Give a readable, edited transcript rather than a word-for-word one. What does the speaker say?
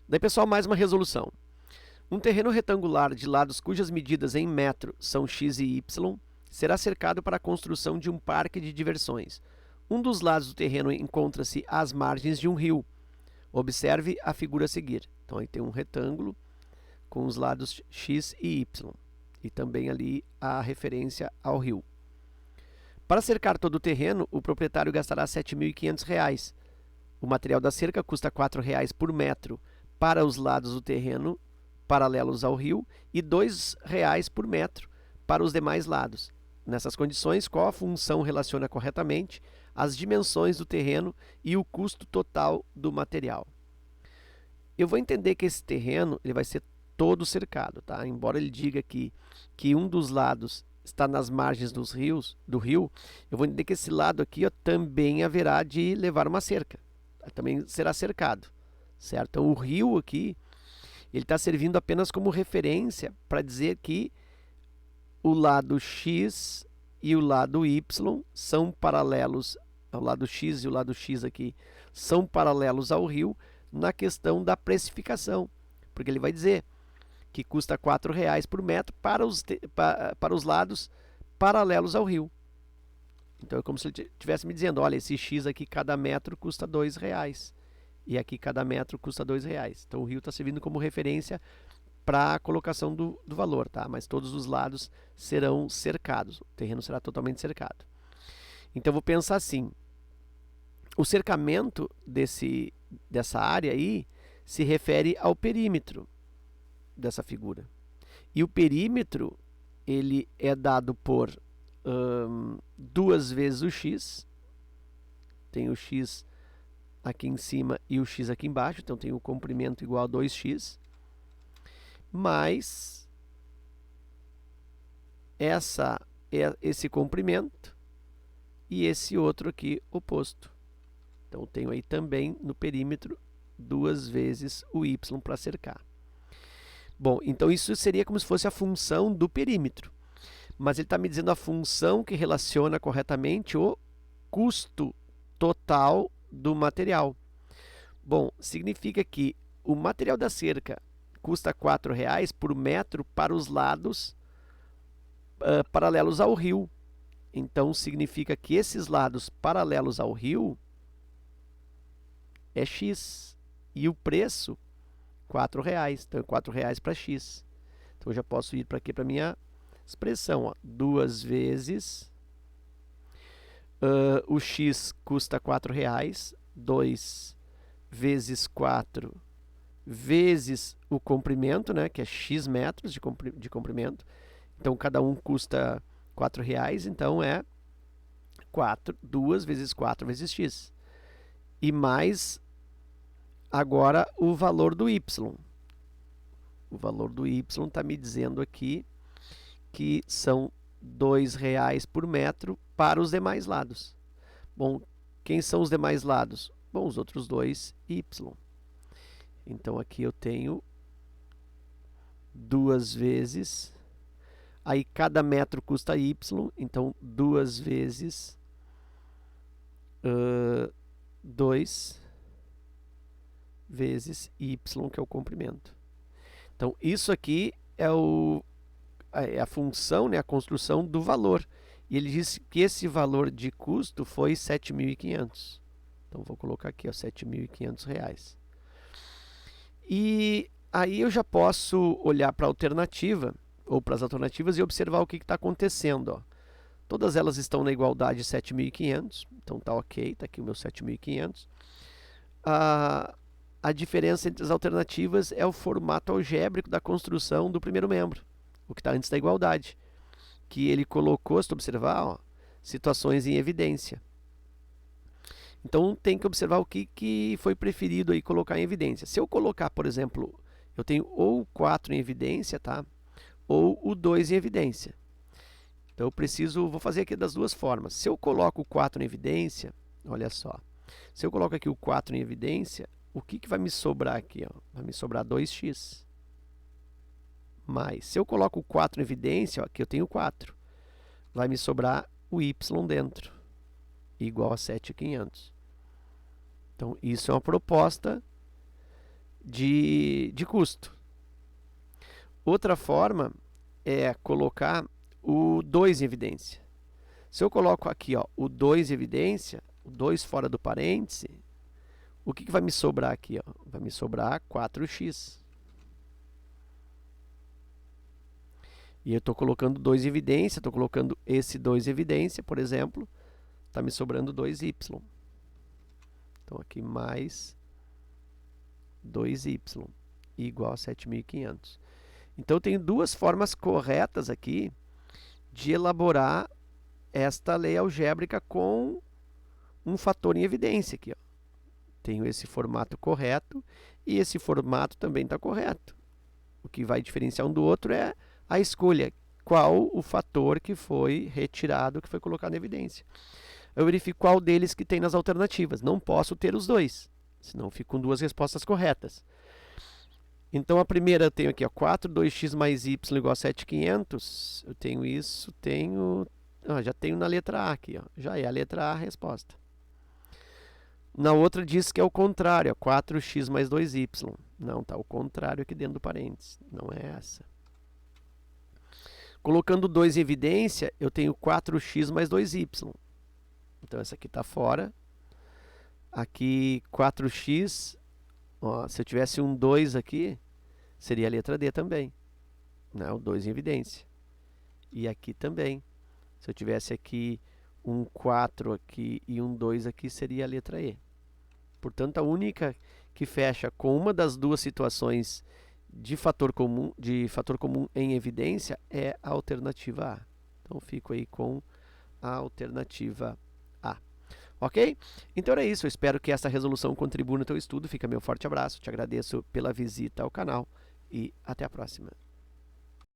Daí, pessoal, mais uma resolução. Um terreno retangular de lados cujas medidas em metro são x e y será cercado para a construção de um parque de diversões. Um dos lados do terreno encontra-se às margens de um rio. Observe a figura a seguir. Então, aí tem um retângulo com os lados x e y. E também ali a referência ao rio. Para cercar todo o terreno, o proprietário gastará R$ 7.500. O material da cerca custa R$ 4,00 por metro para os lados do terreno paralelos ao rio e R$ 2,00 por metro para os demais lados. Nessas condições, qual a função relaciona corretamente as dimensões do terreno e o custo total do material? Eu vou entender que esse terreno ele vai ser todo cercado, tá? Embora ele diga aqui que um dos lados está nas margens do rio, eu vou entender que esse lado aqui ó, também haverá de levar uma cerca. Também será cercado, certo? Então, o rio aqui, ele está servindo apenas como referência para dizer que o lado x e o lado y são paralelos, o lado x e o lado x aqui são paralelos ao rio na questão da precificação, porque ele vai dizer que custa R$ 4,00 por metro para os lados paralelos ao rio. Então é como se ele estivesse me dizendo, olha, esse x aqui, cada metro custa R$ 2,00. E aqui cada metro custa R$ 2,00. Então o rio está servindo como referência para a colocação do valor, tá? Mas todos os lados serão cercados. O terreno será totalmente cercado. Então eu vou pensar assim. O cercamento dessa área aí se refere ao perímetro dessa figura. E o perímetro ele é dado por 2 vezes o x. Tem o x aqui em cima e o x aqui embaixo. Então tem o comprimento igual a 2x. Mais esse comprimento e esse outro aqui oposto. Então tenho aí também no perímetro 2 vezes o y para cercar. Bom, então isso seria como se fosse a função do perímetro. Mas ele está me dizendo a função que relaciona corretamente o custo total do material. Bom, significa que o material da cerca custa R$ 4,00 por metro para os lados paralelos ao rio. Então significa que esses lados paralelos ao rio é x. E o preço, R$ 4,00. Então é R$ 4,00 para x. Então eu já posso ir para aqui para a minha expressão. 2 vezes o x custa R$ 4,00. 2 vezes 4 vezes o comprimento, né, que é x metros de comprimento. Então cada um custa R$ 4,00. Então é 2 vezes 4 vezes x. E mais agora o valor do y. O valor do y está me dizendo aqui que são R$ 2,00 por metro para os demais lados. Bom, quem são os demais lados? Bom, os outros dois y. Então aqui eu tenho 2 vezes, aí cada metro custa y, então 2 vezes 2 vezes y, que é o comprimento. Então isso aqui é a função, né, a construção do valor. E ele disse que esse valor de custo foi R$ 7.500. Então vou colocar aqui, R$ 7.500. E aí eu já posso olhar para a alternativa, ou para as alternativas, e observar o que está acontecendo. Ó. Todas elas estão na igualdade de 7.500, então tá ok, está aqui o meu 7.500. A diferença entre as alternativas é o formato algébrico da construção do primeiro membro, o que está antes da igualdade, que ele colocou, se tu observar, ó, situações em evidência. Então tem que observar o que foi preferido aí colocar em evidência. Se eu colocar, por exemplo, eu tenho ou o 4 em evidência, tá? Ou o 2 em evidência. Então eu vou fazer aqui das duas formas. Se eu coloco o 4 em evidência, olha só. Se eu coloco aqui o 4 em evidência, o que vai me sobrar aqui? Ó? Vai me sobrar 2x. Mas se eu coloco o 4 em evidência, ó, aqui eu tenho 4. Vai me sobrar o y dentro, igual a 7.500. Então, isso é uma proposta de custo. Outra forma é colocar o 2 em evidência. Se eu coloco aqui, ó, o 2 em evidência, o 2 fora do parêntese, o que vai me sobrar aqui? Ó? Vai me sobrar 4x. E eu estou colocando 2 em evidência, estou colocando esse 2 em evidência, por exemplo, está me sobrando 2y. Então, aqui mais 2y igual a 7.500. Então, eu tenho duas formas corretas aqui de elaborar esta lei algébrica com um fator em evidência aqui, ó. Tenho esse formato correto e esse formato também está correto. O que vai diferenciar um do outro é a escolha, qual o fator que foi retirado, que foi colocado em evidência. Eu verifico qual deles que tem nas alternativas. Não posso ter os dois, senão fico com duas respostas corretas. Então, a primeira eu tenho aqui, ó, 4, 2x mais y igual a 7.500. Eu tenho isso, já tenho na letra A aqui, ó, já é a letra A a resposta. Na outra diz que é o contrário, ó, 4x mais 2y. Não, está o contrário aqui dentro do parênteses, não é essa. Colocando 2 em evidência, eu tenho 4x mais 2y. Então, essa aqui está fora. Aqui, 4x, ó, se eu tivesse um 2 aqui, seria a letra D também, né? O 2 em evidência. E aqui também. Se eu tivesse aqui um 4 aqui e um 2 aqui, seria a letra E. Portanto, a única que fecha com uma das duas situações de fator comum em evidência é a alternativa A. Então, fico aí com a alternativa A. Ok? Então era isso. Eu espero que essa resolução contribua no teu estudo. Fica meu forte abraço. Te agradeço pela visita ao canal e até a próxima.